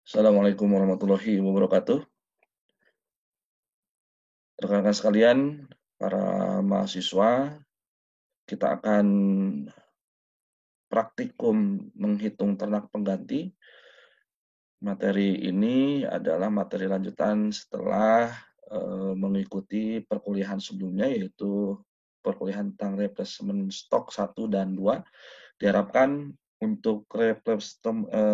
Assalamualaikum warahmatullahi wabarakatuh. Rekan-rekan sekalian, para mahasiswa, kita akan praktikum menghitung ternak pengganti. Materi ini adalah materi lanjutan setelah mengikuti perkuliahan sebelumnya, yaitu perkuliahan tentang replacement stok 1 dan 2. Diharapkan untuk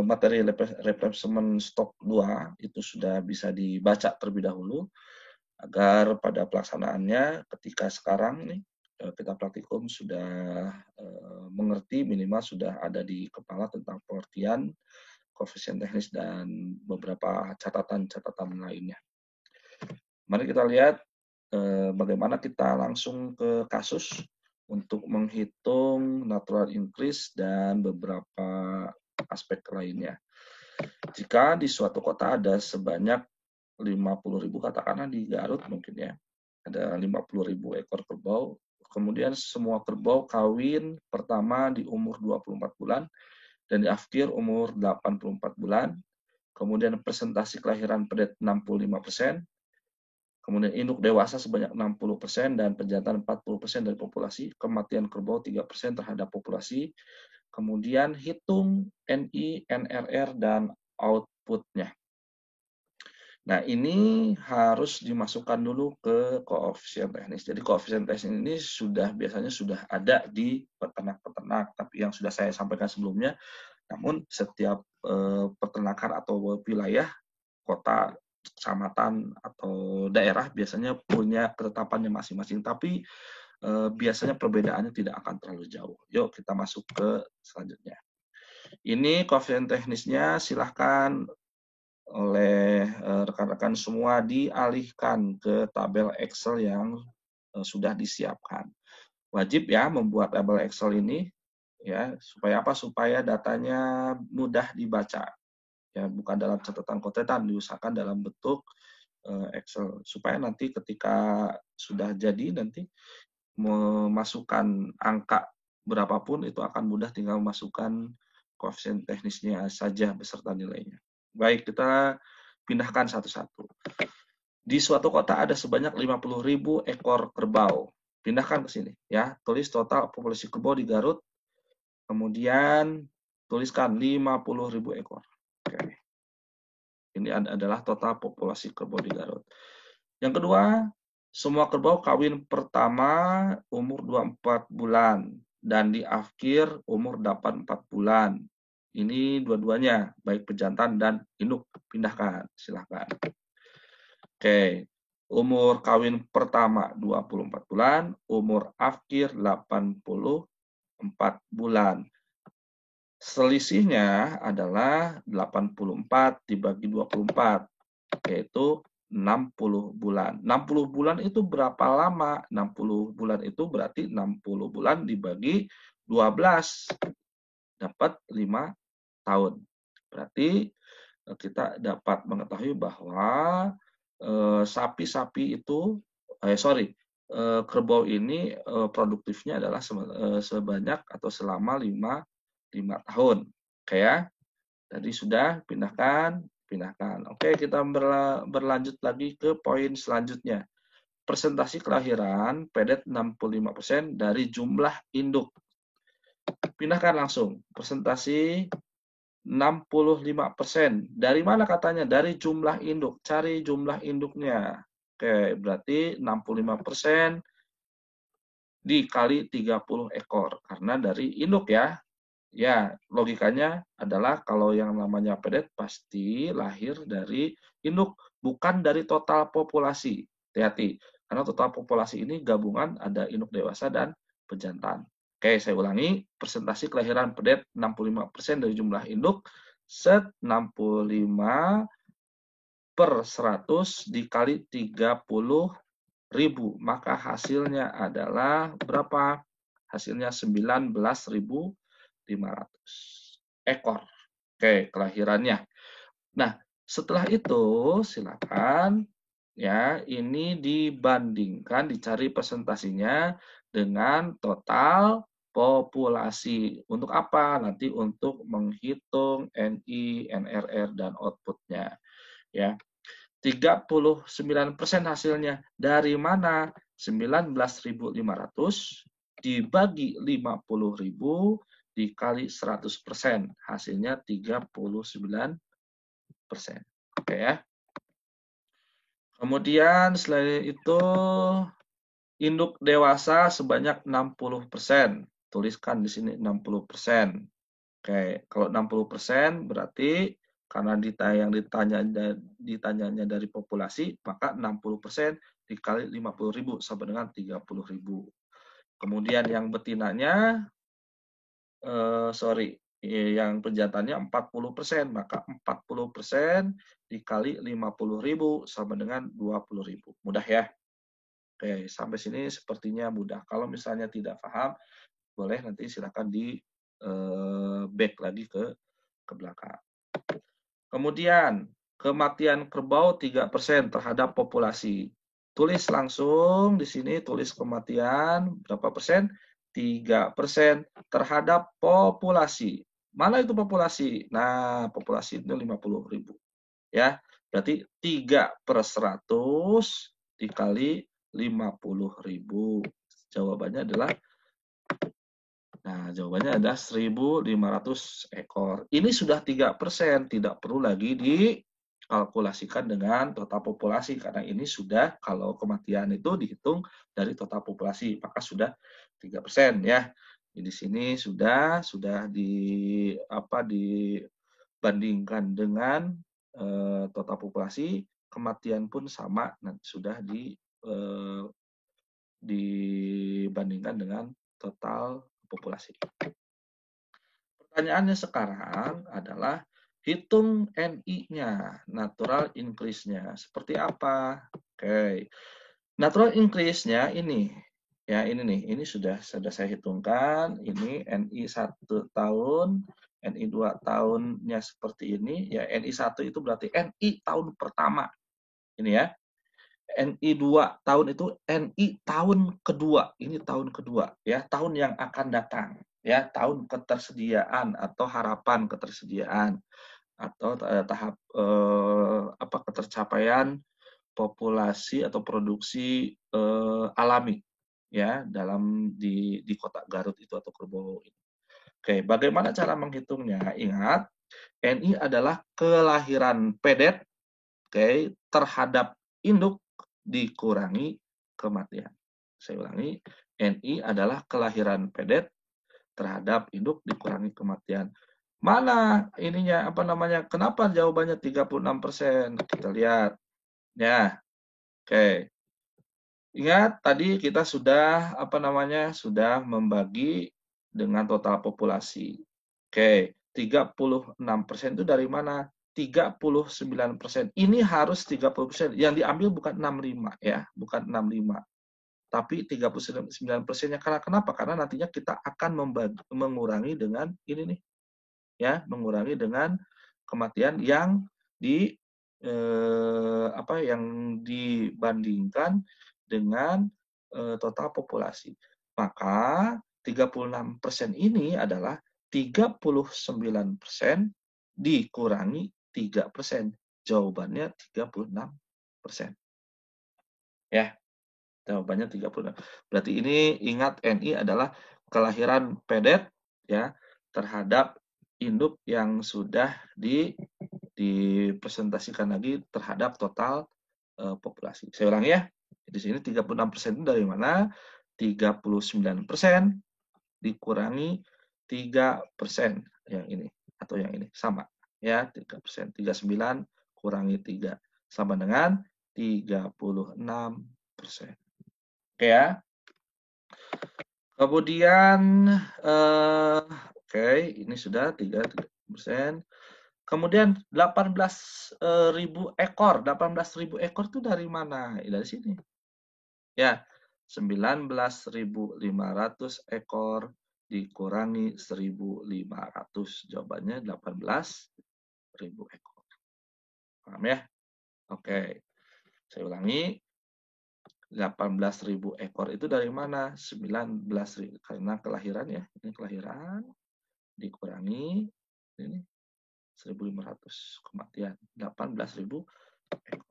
materi replacement stok 2 itu sudah bisa dibaca terlebih dahulu, agar pada pelaksanaannya ketika sekarang nih kita praktikum sudah mengerti, minimal sudah ada di kepala tentang pengertian koefisien teknis dan beberapa catatan-catatan lainnya. Mari kita lihat bagaimana kita langsung ke kasus untuk menghitung natural increase dan beberapa aspek lainnya. Jika di suatu kota ada sebanyak 50.000, katakanlah di Garut mungkin ya, ada 50.000 ekor kerbau, kemudian semua kerbau kawin pertama di umur 24 bulan dan di akhir umur 84 bulan, kemudian presentasi kelahiran pedet 65%, kemudian induk dewasa sebanyak 60% dan pejantan 40% dari populasi, kematian kerbau 3% terhadap populasi, kemudian hitung NI, NRR, dan outputnya. Nah, ini harus dimasukkan dulu ke koefisien teknis. Jadi koefisien teknis ini biasanya sudah ada di peternak-peternak, tapi yang sudah saya sampaikan sebelumnya, namun setiap peternakan atau wilayah, kota, kecamatan, atau daerah biasanya punya ketetapannya masing-masing, tapi biasanya perbedaannya tidak akan terlalu jauh. Yuk kita masuk ke selanjutnya. Ini koefisien teknisnya, silahkan oleh rekan-rekan semua dialihkan ke tabel Excel yang sudah disiapkan. Wajib ya membuat tabel Excel ini ya, supaya apa? Supaya datanya mudah dibaca. Ya, bukan dalam catatan kotetan, diusahakan dalam bentuk Excel supaya nanti ketika sudah jadi nanti memasukkan angka berapapun itu akan mudah, tinggal masukkan koefisien teknisnya saja beserta nilainya. Baik, kita pindahkan satu-satu. Di suatu kota ada sebanyak 50.000 ekor kerbau. Pindahkan ke sini ya. Tulis total populasi kerbau di Garut. Kemudian tuliskan 50.000 ekor. Oke. Ini adalah total populasi kerbau di Garut. Yang kedua, semua kerbau kawin pertama umur 24 bulan dan di akhir umur 84 bulan. Ini dua-duanya, baik pejantan dan induk. Pindahkan, silahkan. Oke, umur kawin pertama 24 bulan, umur akhir 84 bulan. Selisihnya adalah 84 dibagi 24, yaitu 60 bulan. 60 bulan itu berapa lama? 60 bulan itu berarti 60 bulan dibagi 12. Dapat 5 tahun. Berarti kita dapat mengetahui bahwa sapi-sapi itu, kerbau ini produktifnya adalah sebanyak atau selama 5 tahun. Oke ya. Tadi sudah, pindahkan. Oke, kita berlanjut lagi ke poin selanjutnya. Presentasi kelahiran pedet 65% dari jumlah induk. Pindahkan langsung. Presentasi 65%. Dari mana katanya? Dari jumlah induk. Cari jumlah induknya. Oke, berarti 65% dikali 30 ekor. Karena dari induk ya. Ya, logikanya adalah kalau yang namanya pedet pasti lahir dari induk, bukan dari total populasi. Hati-hati, karena total populasi ini gabungan ada induk dewasa dan pejantan. Oke, saya ulangi, presentasi kelahiran pedet 65% dari jumlah induk, set 65 per 100 dikali 30.000. Maka hasilnya adalah berapa? Hasilnya 19.500 ekor. Oke, kelahirannya. Nah, setelah itu silakan ya, ini dibandingkan, dicari presentasinya dengan total populasi. Untuk apa? Nanti untuk menghitung NI, NRR, dan outputnya. Ya, 39% hasilnya. Dari mana? 19.500 dibagi 50.000 dikali 100%. Hasilnya 39%. Oke ya. Kemudian selain itu, induk dewasa sebanyak 60%. Tuliskan di sini 60%. Oke, kalau 60% berarti karena yang ditanyanya dari populasi, maka 60% dikali 50.000 sama dengan 30.000. Kemudian yang betinanya, yang penjantannya 40%, maka 40% dikali 50.000 sama dengan 20.000. Mudah ya? Oke, sampai sini sepertinya mudah. Kalau misalnya tidak paham, boleh nanti silakan di back lagi ke belakang. Kemudian, kematian kerbau 3% terhadap populasi. Tulis langsung di sini, tulis kematian berapa persen? 3% terhadap populasi. Mana itu populasi? Nah, populasi itu 50.000. Ya, berarti 3/100 dikali 50.000. Jawabannya adalah, jawabannya adalah 1.500 ekor. Ini sudah 3%, tidak perlu lagi dikalkulasikan dengan total populasi karena ini sudah, kalau kematian itu dihitung dari total populasi, maka sudah 3% ya. Di sini sudah dibandingkan dengan total populasi, kematian pun sama, sudah dibandingkan dengan total populasi. Pertanyaannya sekarang adalah hitung NI-nya, natural increase-nya. Seperti apa? Oke. Natural increase-nya ini. Ya, ini nih. Ini sudah saya hitungkan. Ini NI 1 tahun, NI 2 tahunnya seperti ini. Ya, NI 1 itu berarti NI tahun pertama. Ini ya. NI 2 tahun itu NI tahun kedua. Ini tahun kedua ya, tahun yang akan datang ya, tahun ketersediaan atau harapan ketersediaan atau tahap ketercapaian populasi atau produksi alami ya dalam di kota Garut itu atau Kerbau ini. Oke, bagaimana cara menghitungnya? Ingat, NI adalah kelahiran pedet, oke, terhadap induk dikurangi kematian. Saya ulangi, NI adalah kelahiran pedet terhadap induk dikurangi kematian. Mana ininya, kenapa jawabannya 36%? Kita lihat. Ya, oke. Ingat tadi kita sudah sudah membagi dengan total populasi. Oke, 36% itu dari mana? 39%. Ini harus 30%. Yang diambil bukan 65 ya, bukan 65. Tapi 39%-nya. Karena kenapa? Karena nantinya kita akan mengurangi dengan ini nih. Ya, mengurangi dengan kematian yang yang dibandingkan dengan total populasi. Maka 36% ini adalah 39% dikurangi 3%. Jawabannya 36%. Ya, jawabannya 36. Berarti ini ingat, NI adalah kelahiran pedet ya terhadap induk yang sudah dipresentasikan lagi terhadap total populasi. Saya ulangi ya. Di sini 36% itu dari mana? 39% dikurangi 3% yang ini atau yang ini sama ya, 3%. 39 kurangi 3 sama dengan 36%. Oke ya. Kemudian ini sudah 3%. Kemudian 18.000 ekor. 18.000 ekor itu dari mana? Dari sini. Ya, 19.500 ekor dikurangi 1.500. Jawabannya 18.000 ekor. Paham ya? Oke. Saya ulangi. 18.000 ekor itu dari mana? 19.000 karena kelahiran ya. Ini kelahiran dikurangi ini 1.500 kematian. 18.000 ekor.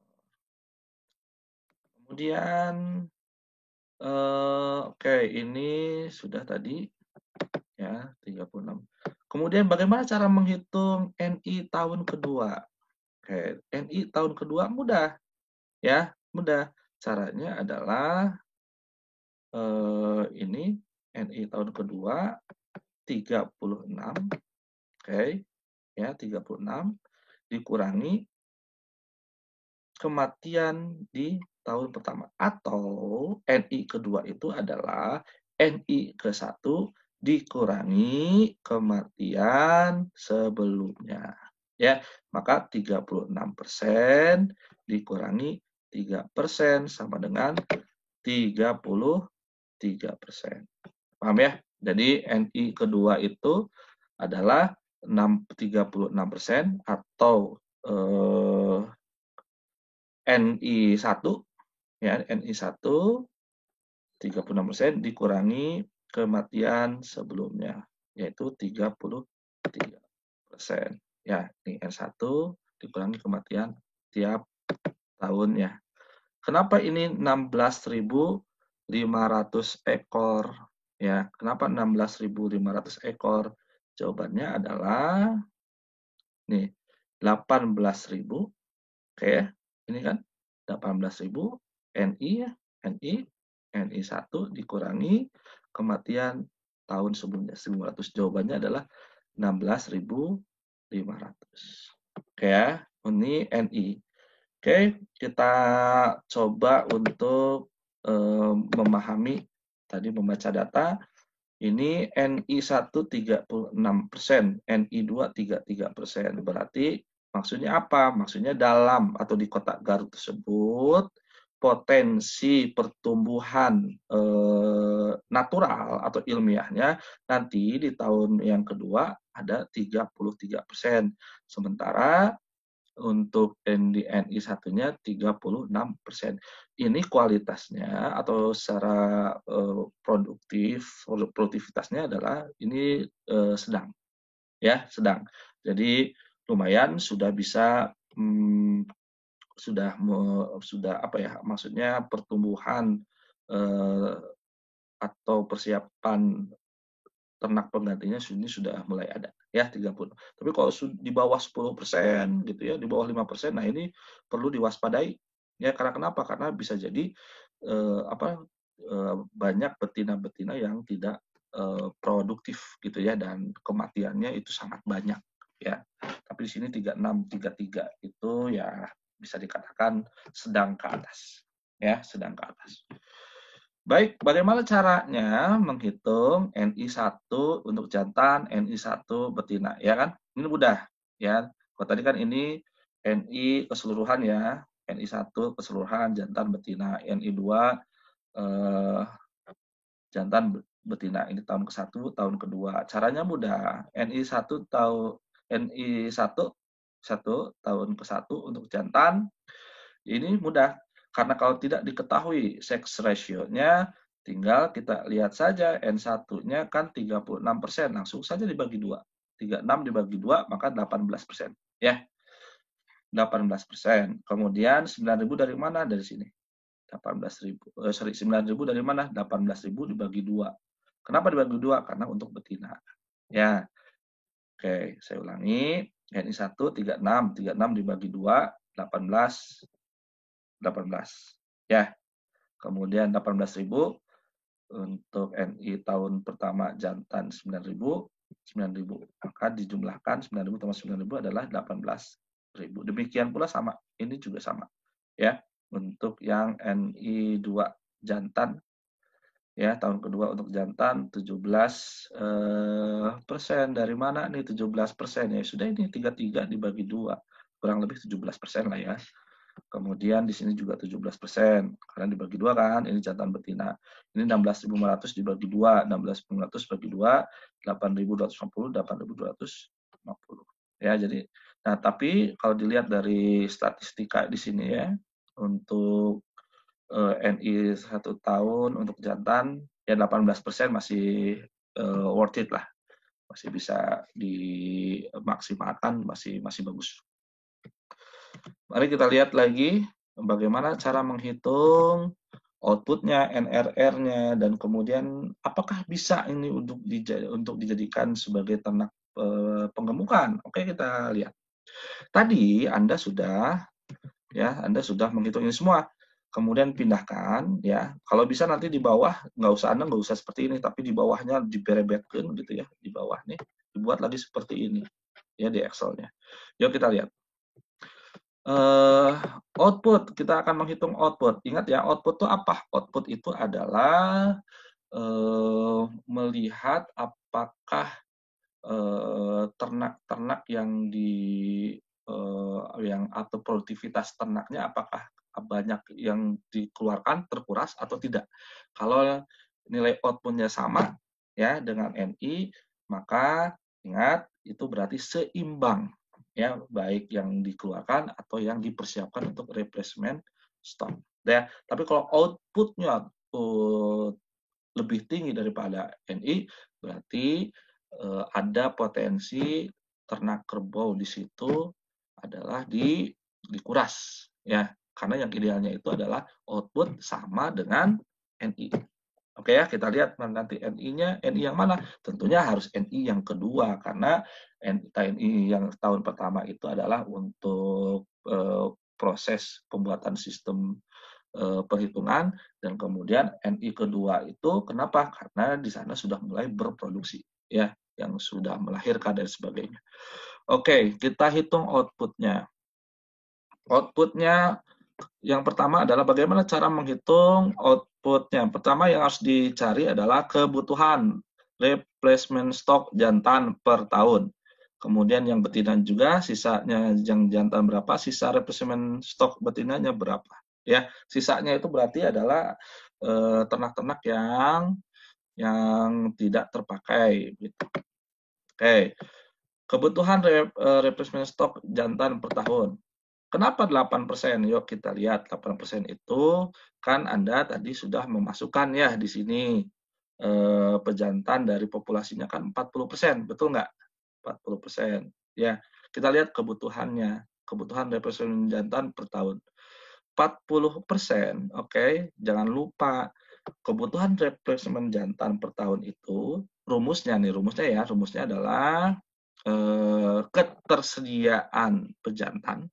Kemudian oke, ini sudah tadi ya 36. Kemudian bagaimana cara menghitung NI tahun kedua? Oke, NI tahun kedua mudah ya, mudah. Caranya adalah ini NI tahun kedua 36, oke, ya 36 dikurangi kematian di tahun pertama, atau NI kedua itu adalah NI ke-1 dikurangi kematian sebelumnya. Ya, maka 36% dikurangi 3% sama dengan 33%. Paham ya? Jadi NI kedua itu adalah 36% atau NI1 ya, NI1 36% dikurangi kematian sebelumnya, yaitu 33%. Ya, ini N1 dikurangi kematian tiap tahunnya. Kenapa ini 16.500 ekor? Ya, kenapa 16.500 ekor? Jawabannya adalah nih 18.000. Oke ya. Ini kan 18.000 NI ya, NI 1 dikurangi kematian tahun sebelumnya 1.500. Jawabannya adalah 16.500. Oke ya, ini NI. Oke, kita coba untuk memahami tadi membaca data. Ini NI1 36%, NI2 33%. Berarti maksudnya apa? Maksudnya dalam atau di kotak Garut tersebut potensi pertumbuhan natural atau ilmiahnya nanti di tahun yang kedua ada 33%. Sementara untuk NDNI satunya 36%. Ini kualitasnya atau secara produktivitasnya adalah ini sedang, ya sedang. Jadi lumayan sudah bisa sudah apa ya, maksudnya pertumbuhan atau persiapan ternak penggantinya ini sudah mulai ada ya 30. Tapi kalau di bawah 10% gitu ya, di bawah 5%, nah ini perlu diwaspadai ya. Karena kenapa? Karena bisa jadi banyak betina-betina yang tidak produktif gitu ya, dan kematiannya itu sangat banyak ya. Tapi di sini 36, 33 itu ya bisa dikatakan sedang ke atas ya, sedang ke atas. Baik, bagaimana caranya menghitung NI1 untuk jantan, NI1 betina, ya kan? Ini mudah, ya. Kalau tadi kan ini NI keseluruhan ya, NI1 keseluruhan jantan betina, NI2 jantan betina. Ini tahun ke-1, tahun kedua. Caranya mudah. NI1 tahun ke-1 untuk jantan. Ini mudah. Karena kalau tidak diketahui sex ratio-nya, tinggal kita lihat saja N1-nya kan 36%, langsung saja dibagi 2. 36 dibagi 2 maka 18%. Ya. 18%. Kemudian 9.000 dari mana? Dari sini. 9.000 dari mana? 18.000 dibagi 2. Kenapa dibagi 2? Karena untuk betina. Ya. Oke, saya ulangi. NI1 36 dibagi 2 18. Ya. Kemudian 18.000 untuk NI tahun pertama jantan 9.000. Maka dijumlahkan 9.000 tambah 9.000 adalah 18.000. Demikian pula sama, ini juga sama. Ya, untuk yang NI2 jantan ya, tahun kedua untuk jantan 17% dari mana nih 17%? Ya sudah, ini 33 dibagi 2, kurang lebih 17% lah ya. Kemudian di sini juga 17%, karena dibagi 2 kan, ini jantan betina. Ini 16.500 dibagi 2, 16.500 bagi 2, 8.250, 8.250. Ya, jadi nah tapi kalau dilihat dari statistika di sini ya, untuk NI 1 tahun untuk jantan ya 18% masih worth it lah, masih bisa dimaksimalkan, masih bagus. Mari kita lihat lagi bagaimana cara menghitung outputnya, NRR-nya, dan kemudian apakah bisa ini untuk dijadikan sebagai ternak penggemukan. Oke, kita lihat. Tadi Anda sudah menghitung ini semua. Kemudian pindahkan ya. Kalau bisa nanti di bawah Anda nggak usah seperti ini, tapi di bawahnya diberebetkan gitu ya, di bawah nih dibuat lagi seperti ini ya di Excel-nya. Yuk kita lihat. Output, kita akan menghitung output. Ingat ya, output itu apa? Output itu adalah melihat apakah ternak-ternak yang atau produktivitas ternaknya apakah banyak yang dikeluarkan terkuras atau tidak. Kalau nilai outputnya sama ya dengan NI, maka ingat itu berarti seimbang ya, baik yang dikeluarkan atau yang dipersiapkan untuk replacement stock. Ya, tapi kalau outputnya lebih tinggi daripada NI, berarti ada potensi ternak kerbau di situ adalah dikuras ya, karena yang idealnya itu adalah output sama dengan NI. Oke ya, kita lihat nanti NI-nya, NI yang mana? Tentunya harus NI yang kedua, karena NI yang tahun pertama itu adalah untuk proses pembuatan sistem perhitungan, dan kemudian NI kedua itu kenapa? Karena di sana sudah mulai berproduksi ya, yang sudah melahirkan dan sebagainya. Oke, kita hitung outputnya. Outputnya yang pertama adalah bagaimana cara menghitung outputnya. Pertama yang harus dicari adalah kebutuhan replacement stock jantan per tahun. Kemudian yang betina juga, sisanya yang jantan berapa, sisa replacement stock betinanya berapa. Ya, sisanya itu berarti adalah ternak-ternak yang tidak terpakai gitu. Oke. Kebutuhan replacement stock jantan per tahun. Kenapa 8%? Yuk kita lihat 8% itu kan Anda tadi sudah memasukkan ya di sini pejantan dari populasinya kan 40%, betul nggak? 40%. Ya, kita lihat kebutuhannya. Kebutuhan replacement jantan per tahun. 40%, oke. Jangan lupa kebutuhan replacement jantan per tahun itu rumusnya adalah ketersediaan pejantan,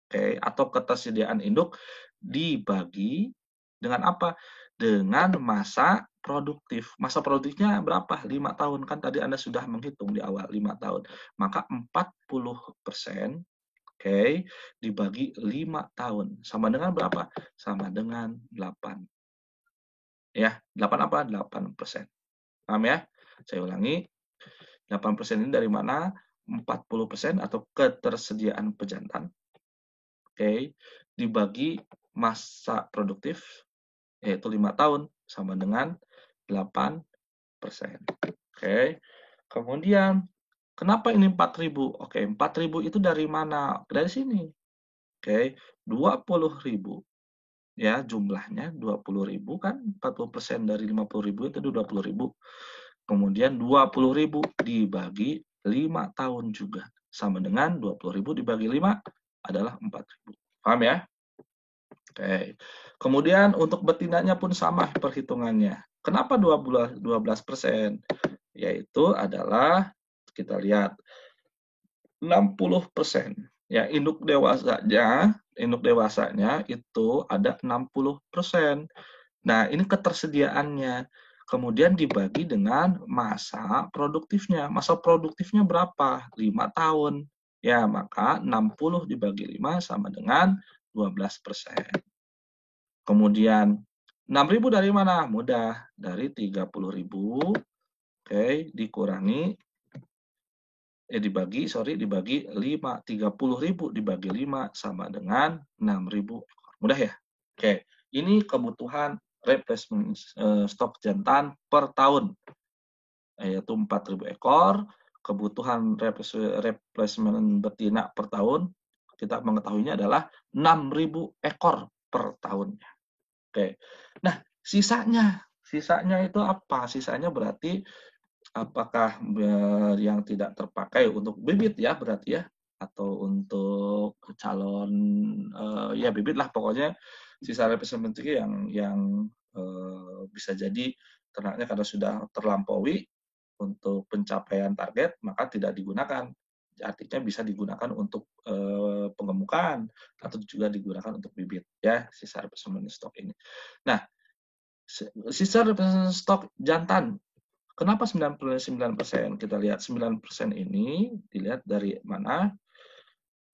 oke, atau ketersediaan induk dibagi dengan apa? Dengan masa produktif. Masa produktifnya berapa? 5 tahun. Kan tadi Anda sudah menghitung di awal 5 tahun. Maka 40%, oke, dibagi 5 tahun. Sama dengan berapa? Sama dengan 8. Ya, 8 apa? 8%. Paham ya? Saya ulangi. 8% ini dari mana? 40% atau ketersediaan pejantan. Oke, dibagi masa produktif yaitu 5 tahun sama dengan 8%. Oke. Kemudian kenapa ini 4.000? Oke, 4.000 itu dari mana? Dari sini. Oke, 20.000 ya jumlahnya 20.000 kan 40% dari 50.000 itu 20.000. Kemudian 20.000 dibagi 5 tahun juga sama dengan 20.000 dibagi 5 adalah 4.000. Paham ya? Oke. Kemudian untuk betinanya pun sama perhitungannya. Kenapa 12%? Yaitu adalah kita lihat 60%. Ya, induk dewasanya itu ada 60%. Nah, ini ketersediaannya. Kemudian dibagi dengan masa produktifnya. Masa produktifnya berapa? 5 tahun. Ya, maka 60 dibagi 5 sama dengan 12%. Kemudian 6.000 dari mana? Mudah, dari 30.000. Oke, dibagi 5. 30.000 dibagi 5 sama dengan 6.000 ekor. Mudah ya? Oke, ini kebutuhan replacement stok jantan per tahun, yaitu 4.000 ekor. Kebutuhan replacement betina per tahun, kita mengetahuinya adalah 6.000 ekor per tahunnya. Oke. Nah, sisanya itu apa? Sisanya berarti apakah yang tidak terpakai untuk bibit ya berarti ya, atau untuk calon ya bibit lah pokoknya sisa representasi yang bisa jadi ternaknya karena sudah terlampaui untuk pencapaian target maka tidak digunakan. Artinya bisa digunakan untuk pengemukan atau juga digunakan untuk bibit ya sisa representasi stok ini. Nah, sisa representasi stok jantan. Kenapa 99%? Kita lihat 9% ini dilihat dari mana?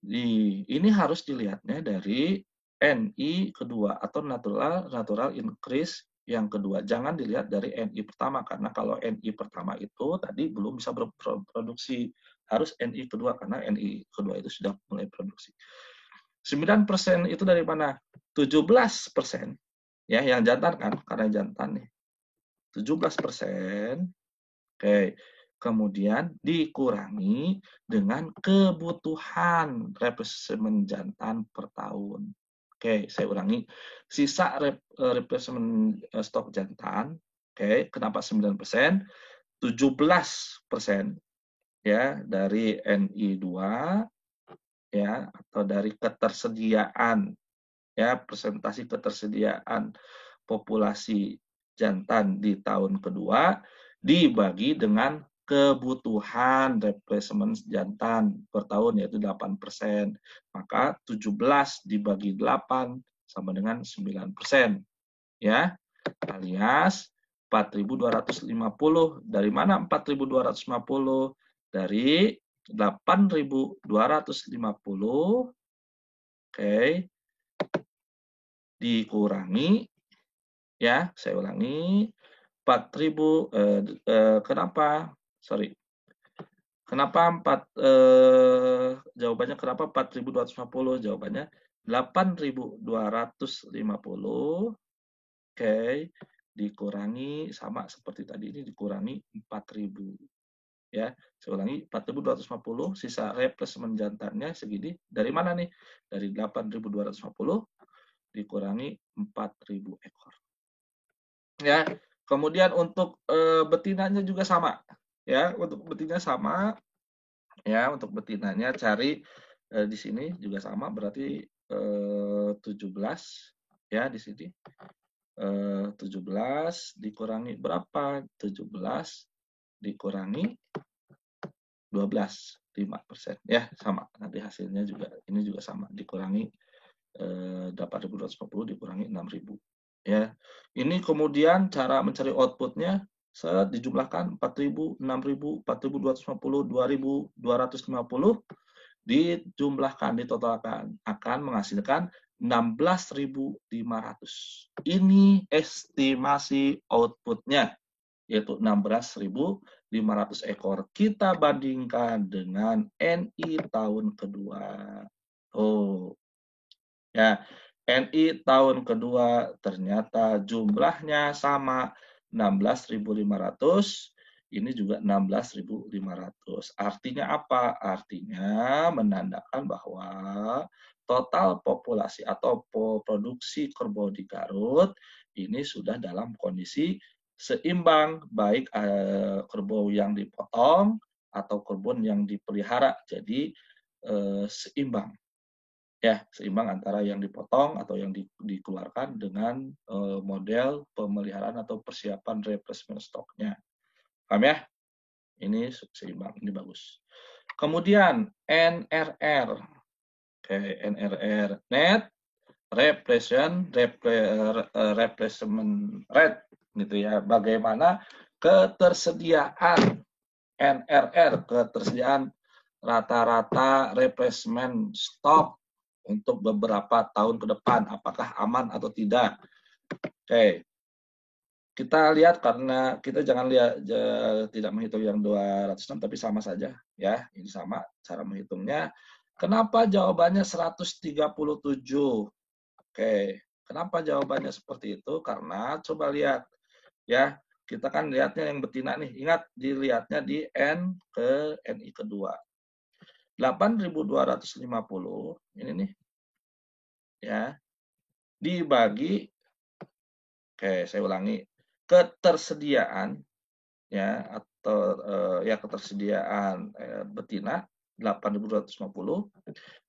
Ini harus dilihatnya dari NI kedua atau natural increase yang kedua. Jangan dilihat dari NI pertama karena kalau NI pertama itu tadi belum bisa berproduksi. Harus NI kedua karena NI kedua itu sudah mulai produksi. 9% itu dari mana? 17% ya yang jantan kan karena jantan nih. 17%. Oke. Kemudian dikurangi dengan kebutuhan replacement jantan per tahun. Oke, saya ulangi. Sisa replacement stok jantan, oke, kenapa 9%? 17% ya dari NI2 ya atau dari ketersediaan ya presentasi ketersediaan populasi jantan di tahun kedua dibagi dengan kebutuhan replacement jantan per tahun yaitu 8%. Maka 17 dibagi 8 sama dengan 9%. Ya, alias 4.250. Dari mana 4.250? Dari 8.250 oke dikurangi ya saya ulangi 4.000 kenapa jawabannya kenapa 4.250 jawabannya 8.250 oke dikurangi sama seperti tadi ini dikurangi 4.000 ya saya ulangi 4.250 sisa replacement jantannya segini dari mana nih dari 8.250 dikurangi 4.000 ekor. Ya, kemudian untuk betinanya juga sama. Ya, untuk betinanya sama. Ya, untuk betinanya cari di sini juga sama berarti 17 ya di sini. 17 dikurangi berapa? 17 dikurangi 12, 5%. Ya, sama. Nanti hasilnya juga ini juga sama dikurangi 8.250 dikurangi 6.000 ya. Ini kemudian cara mencari outputnya dijumlahkan 4.000, 6.000, 4.250, 2.250 dijumlahkan ditotalkan akan menghasilkan 16.500. Ini estimasi outputnya yaitu 16.500 ekor. Kita bandingkan dengan NI tahun kedua. Oh, ya, NI tahun kedua ternyata jumlahnya sama 16.500, ini juga 16.500. Artinya apa? Artinya menandakan bahwa total populasi atau produksi kerbau di Garut ini sudah dalam kondisi seimbang, baik kerbau yang dipotong atau kerbau yang dipelihara. Jadi seimbang. Ya, seimbang antara yang dipotong atau yang dikeluarkan dengan model pemeliharaan atau persiapan replacement stoknya. Paham ya? Ini seimbang, ini bagus. Kemudian NRR. Oke, NRR net replacement rate gitu ya. Bagaimana ketersediaan NRR, ketersediaan rata-rata replacement stok untuk beberapa tahun ke depan, apakah aman atau tidak. Oke, kita lihat karena kita jangan lihat tidak menghitung yang 206 tapi sama saja ya, ini sama cara menghitungnya. Kenapa jawabannya 137? Oke, kenapa jawabannya seperti itu? Karena coba lihat ya, kita kan lihatnya yang betina nih. Ingat dilihatnya di N ke NI kedua. 8.250 ini nih ya dibagi Oke, saya ulangi. Ketersediaan ya atau ketersediaan betina 8.250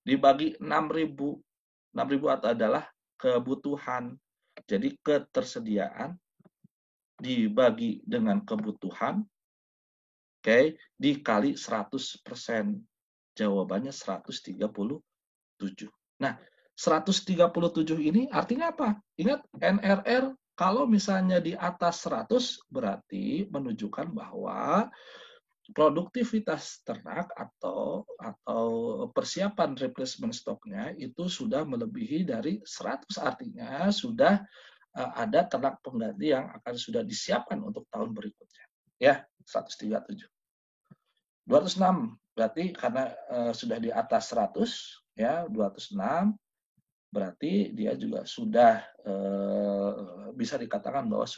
dibagi 6.000. 6.000 adalah kebutuhan. Jadi ketersediaan dibagi dengan kebutuhan, oke, dikali 100%. Jawabannya 137. Nah, 137 ini artinya apa? Ingat, NRR kalau misalnya di atas 100 berarti menunjukkan bahwa produktivitas ternak atau persiapan replacement stoknya itu sudah melebihi dari 100, artinya sudah ada ternak pengganti yang akan sudah disiapkan untuk tahun berikutnya. Ya, 137. 206 berarti karena sudah di atas 100 ya, 206 berarti dia juga sudah bisa dikatakan bahwa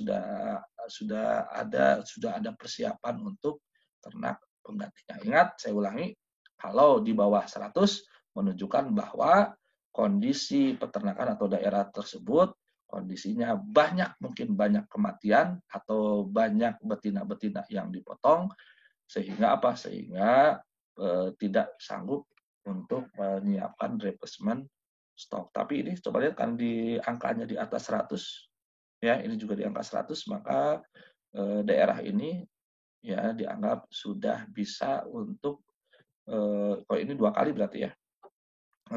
sudah ada persiapan untuk ternak penggantinya. Ingat, saya ulangi, kalau di bawah 100 menunjukkan bahwa kondisi peternakan atau daerah tersebut kondisinya mungkin banyak kematian atau banyak betina-betina yang dipotong, sehingga apa? Sehingga tidak sanggup untuk menyiapkan replacement stok. Tapi ini coba lihat kan di angkanya di atas 100, ya ini juga di angka 100, maka daerah ini ya dianggap sudah bisa untuk kalau ini 2 kali berarti ya.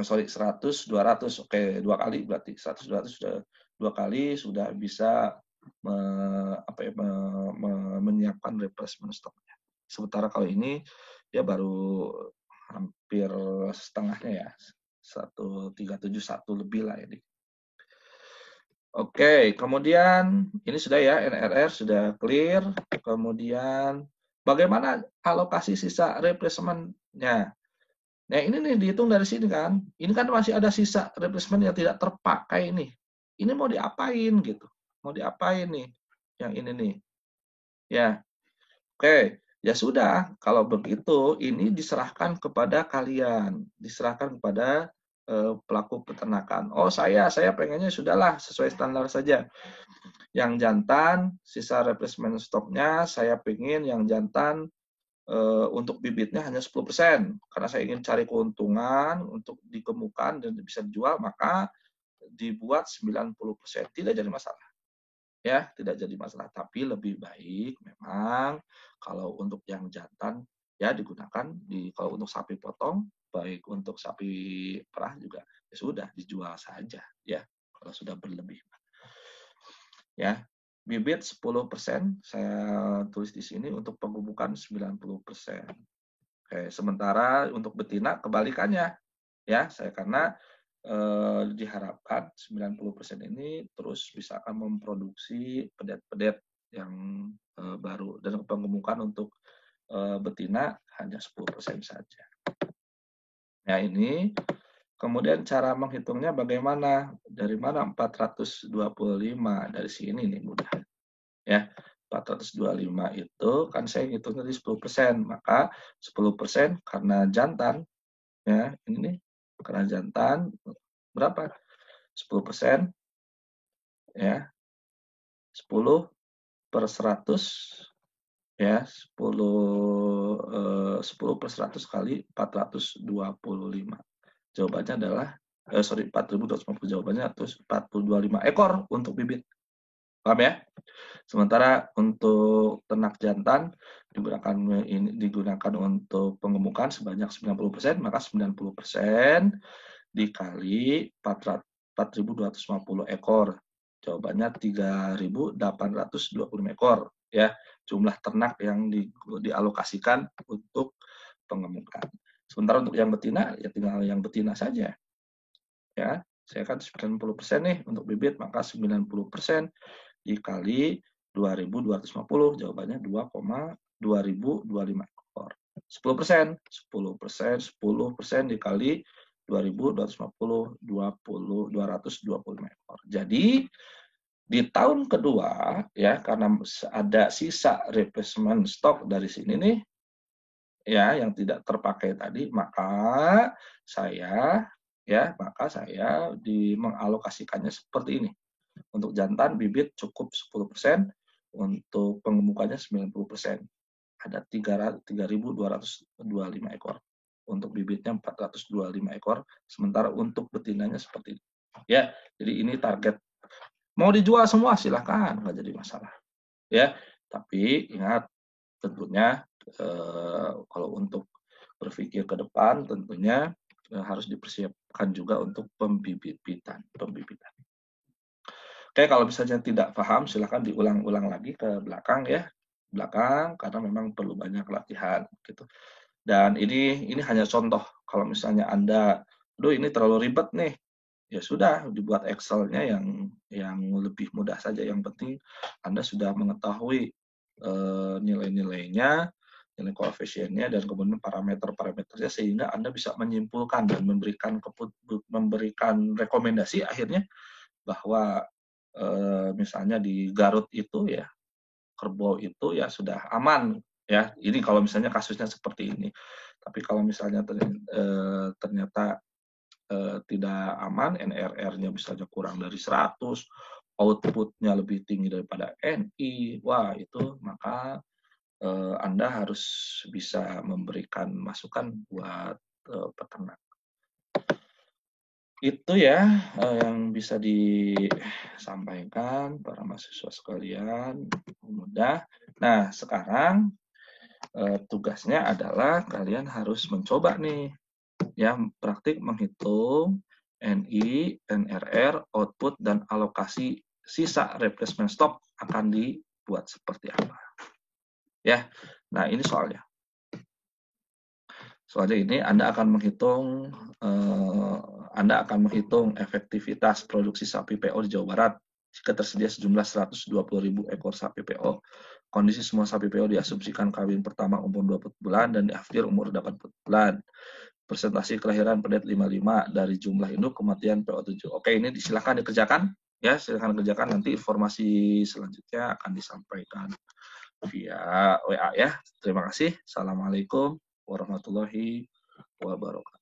Sorry, 100, 200, oke 2 kali berarti 100, 200 sudah 2 kali sudah bisa menyiapkan replacement stoknya. Sementara kalau ini dia baru hampir setengahnya ya, 1,371 lebih lah ini. Oke, kemudian ini sudah ya, NRR sudah clear. Kemudian bagaimana alokasi sisa replacement-nya? Nah ini nih dihitung dari sini kan. Ini kan masih ada sisa replacement yang tidak terpakai nih. Ini mau diapain gitu? Mau diapain nih? Yang ini nih. Ya, oke. Ya sudah, kalau begitu ini diserahkan kepada kalian, diserahkan kepada pelaku peternakan. Oh saya pengennya sudahlah sesuai standar saja. Yang jantan, sisa replacement stoknya saya pengen yang jantan untuk bibitnya hanya 10%. Karena saya ingin cari keuntungan untuk dikemukan dan bisa dijual, maka dibuat 90%. Tidak jadi masalah. Ya, tidak jadi masalah. Tapi lebih baik memang kalau untuk yang jantan ya digunakan kalau untuk sapi potong, baik untuk sapi perah juga ya sudah dijual saja ya kalau sudah berlebih. Ya, bibit 10% saya tulis di sini, untuk pemupukan 90%. Oke, sementara untuk betina kebalikannya ya, saya karena diharapkan 90% ini terus bisa akan memproduksi pedet-pedet yang baru, dan pengemukan untuk betina hanya 10% saja. Ya ini kemudian cara menghitungnya bagaimana? Dari mana 425? Dari sini nih mudah. Ya, 425 itu kan saya ngitungnya di 10%, maka 10% karena jantan ya, ini nih karena jantan berapa? 10% ya, 10 per 100 ya, 10 per 100 kali 425. Jawabannya adalah 4.250, jawabannya 425 ekor untuk bibit. Paham ya? Sementara untuk ternak jantan digunakan untuk pengemukan sebanyak 90%, maka 90% dikali 4.250 ekor. Jawabannya 3.825 ekor ya, jumlah ternak yang dialokasikan untuk pengemukan. Sementara untuk yang betina ya tinggal yang betina saja. Ya, saya kan 90% nih untuk bibit, maka 90% dikali 2.250, jawabannya 2,2025 ekor. 10%, 10% dikali 2.250, 225 ekor. Jadi di tahun kedua ya, karena ada sisa replacement stock dari sini nih ya yang tidak terpakai tadi, maka saya mengalokasikannya seperti ini. Untuk jantan bibit cukup 10%, untuk pengemukannya 90%. Ada 3.225 ekor. Untuk bibitnya 425 ekor, sementara untuk betinanya seperti ini. Ya, jadi ini target. Mau dijual semua silahkan, nggak jadi masalah. Ya, tapi ingat tentunya kalau untuk berpikir ke depan tentunya harus dipersiapkan juga untuk pembibitan. Oke, kalau misalnya tidak paham silahkan diulang-ulang lagi ke belakang ya, karena memang perlu banyak latihan gitu. Dan ini hanya contoh. Kalau misalnya Anda, aduh ini terlalu ribet nih, ya sudah dibuat Excel-nya yang lebih mudah saja. Yang penting Anda sudah mengetahui nilai-nilainya, nilai koefisiennya, dan kemudian parameter-parameternya sehingga Anda bisa menyimpulkan dan memberikan rekomendasi akhirnya bahwa misalnya di Garut itu ya, kerbau itu ya sudah aman ya. Ini kalau misalnya kasusnya seperti ini. Tapi kalau misalnya ternyata tidak aman, NRR-nya misalnya kurang dari 100, output-nya lebih tinggi daripada NI, wah itu maka Anda harus bisa memberikan masukan buat peternak. Itu ya yang bisa disampaikan para mahasiswa sekalian. Mudah. Nah, sekarang tugasnya adalah kalian harus mencoba nih ya praktik menghitung NI, NRR, output, dan alokasi sisa replacement stock akan dibuat seperti apa. Ya, nah ini soalnya. Soalnya ini Anda akan menghitung efektivitas produksi sapi PO di Jawa Barat jika tersedia sejumlah 120.000 ekor sapi PO. Kondisi semua sapi PO diasumsikan kawin pertama umur 20 bulan dan di akhir umur 80 bulan. Presentasi kelahiran pedet 55 dari jumlah induk kematian PO7. Oke, ini silakan dikerjakan ya, silakan kerjakan, nanti informasi selanjutnya akan disampaikan via WA ya. Terima kasih. Assalamualaikum warahmatullahi wabarakatuh.